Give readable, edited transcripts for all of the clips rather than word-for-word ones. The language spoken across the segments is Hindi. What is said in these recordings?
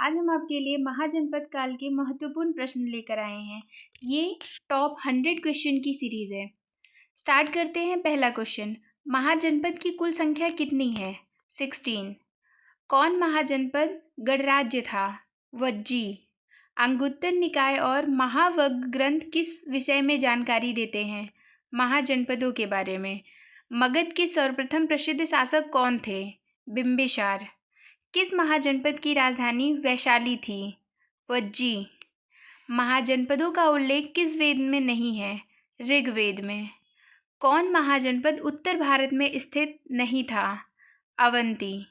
आज हम आपके लिए महाजनपद काल के महत्वपूर्ण प्रश्न लेकर आए हैं। ये टॉप 100 क्वेश्चन की सीरीज है। स्टार्ट करते हैं। पहला क्वेश्चन, महाजनपद की कुल संख्या कितनी है? 16। कौन महाजनपद गणराज्य था? वज्जी। अंगुत्तर निकाय और महावग ग्रंथ किस विषय में जानकारी देते हैं? महाजनपदों के बारे में। मगध के सर्वप्रथम प्रसिद्ध शासक कौन थे? बिंबिसार। किस महाजनपद की राजधानी वैशाली थी? वज्जी। महाजनपदों का उल्लेख किस वेद में नहीं है? ऋग्वेद में। कौन महाजनपद उत्तर भारत में स्थित नहीं था? अवंती।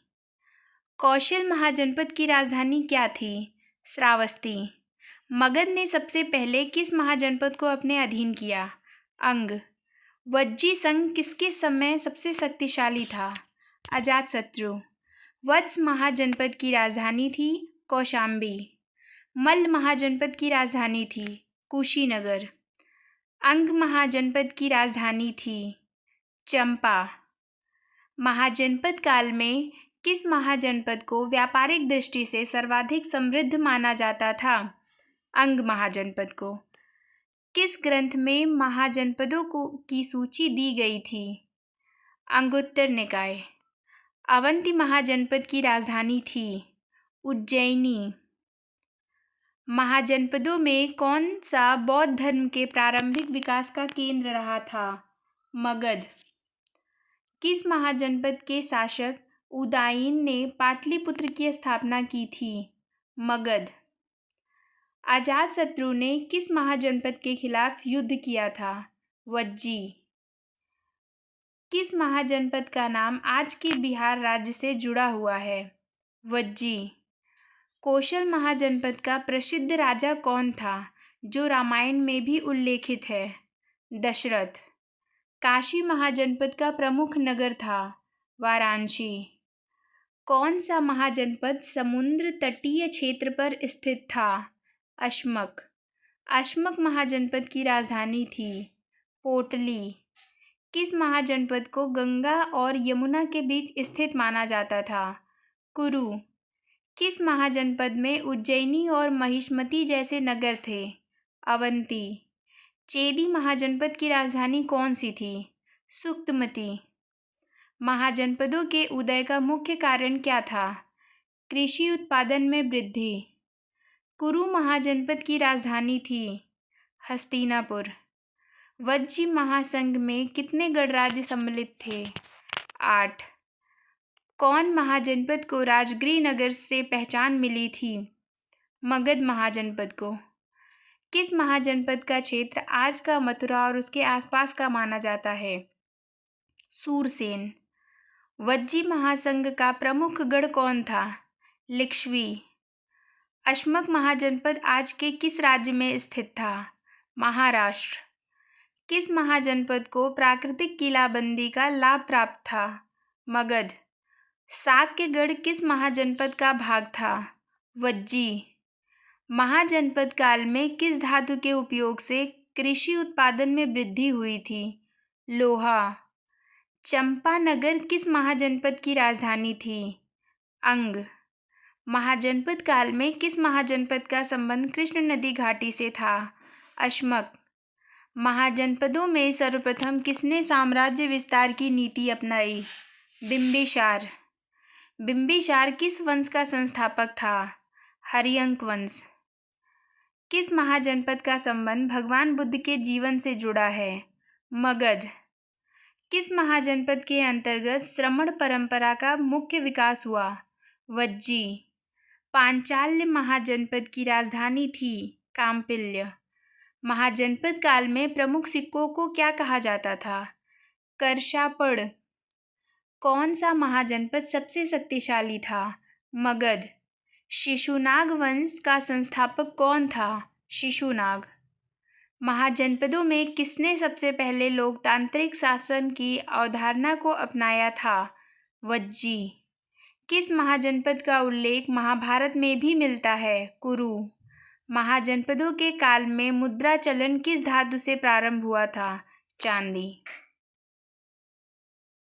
कौशल महाजनपद की राजधानी क्या थी? श्रावस्ती। मगध ने सबसे पहले किस महाजनपद को अपने अधीन किया? अंग। वज्जी संघ किसके समय सबसे शक्तिशाली था? अजातशत्रु। वत्स महाजनपद की राजधानी थी कौशाम्बी। मल्ल महाजनपद की राजधानी थी कुशीनगर। अंग महाजनपद की राजधानी थी चंपा। महाजनपद काल में किस महाजनपद को व्यापारिक दृष्टि से सर्वाधिक समृद्ध माना जाता था? अंग महाजनपद को। किस ग्रंथ में महाजनपदों की सूची दी गई थी? अंगुत्तर निकाय। अवंती महाजनपद की राजधानी थी उज्जैनी। महाजनपदों में कौन सा बौद्ध धर्म के प्रारंभिक विकास का केंद्र रहा था? मगध। किस महाजनपद के शासक उदयन ने पाटलिपुत्र की स्थापना की थी? मगध। अजातशत्रु ने किस महाजनपद के खिलाफ युद्ध किया था? वज्जी। किस महाजनपद का नाम आज के बिहार राज्य से जुड़ा हुआ है? वज्जी। कौशल महाजनपद का प्रसिद्ध राजा कौन था जो रामायण में भी उल्लेखित है? दशरथ। काशी महाजनपद का प्रमुख नगर था वाराणसी। कौन सा महाजनपद समुद्र तटीय क्षेत्र पर स्थित था? अश्मक। अश्मक महाजनपद की राजधानी थी पोटली। किस महाजनपद को गंगा और यमुना के बीच स्थित माना जाता था? कुरु। किस महाजनपद में उज्जैनी और महिष्मती जैसे नगर थे? अवंती। चेदी महाजनपद की राजधानी कौन सी थी? सुक्तमती। महाजनपदों के उदय का मुख्य कारण क्या था? कृषि उत्पादन में वृद्धि। कुरु महाजनपद की राजधानी थी हस्तिनापुर। वज्जी महासंघ में कितने गणराज्य सम्मिलित थे? 8। कौन महाजनपद को राजगृह नगर से पहचान मिली थी? मगध महाजनपद को। किस महाजनपद का क्षेत्र आज का मथुरा और उसके आसपास का माना जाता है? सूरसेन। वज्जी महासंघ का प्रमुख गढ़ कौन था? लिच्छवी। अश्मक महाजनपद आज के किस राज्य में स्थित था? महाराष्ट्र। किस महाजनपद को प्राकृतिक किलाबंदी का लाभ प्राप्त था? मगध। साक्यगढ़ किस महाजनपद का भाग था? वज्जी। महाजनपद काल में किस धातु के उपयोग से कृषि उत्पादन में वृद्धि हुई थी? लोहा। चंपानगर किस महाजनपद की राजधानी थी? अंग। महाजनपद काल में किस महाजनपद का संबंध कृष्ण नदी घाटी से था? अश्मक। महाजनपदों में सर्वप्रथम किसने साम्राज्य विस्तार की नीति अपनाई? बिंबिसार। बिंबिसार किस वंश का संस्थापक था? हर्यंक वंश। किस महाजनपद का संबंध भगवान बुद्ध के जीवन से जुड़ा है? मगध। किस महाजनपद के अंतर्गत श्रमण परंपरा का मुख्य विकास हुआ? वज्जी। पांचाल्य महाजनपद की राजधानी थी काम्पिल्य। महाजनपद काल में प्रमुख सिक्कों को क्या कहा जाता था? करशापड़। कौन सा महाजनपद सबसे शक्तिशाली था? मगध। शिशुनाग वंश का संस्थापक कौन था? शिशुनाग। महाजनपदों में किसने सबसे पहले लोकतांत्रिक शासन की अवधारणा को अपनाया था? वज्जी। किस महाजनपद का उल्लेख महाभारत में भी मिलता है? कुरु। महाजनपदों के काल में मुद्रा चलन किस धातु से प्रारंभ हुआ था? चांदी।